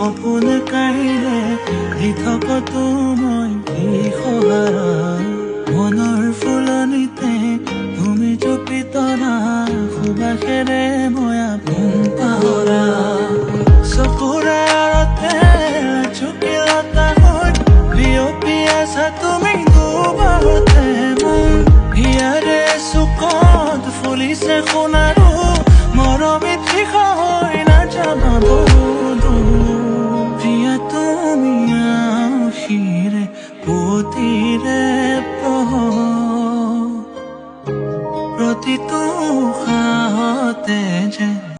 সপোন কাঢ়িলে দি থাকতো মই দিশহাৰা মনৰ ফুলনিতে তুমি জুপি তৰা সুবাসেৰে মই আপোন পাহৰা চকুৰে আৰতে চুকিলতা হৈ বিয়পি আছা তুমি দুবাৰতে মোৰ হিয়াৰে চুকত ফুলিছে সোণাৰু মৰমী তৃষা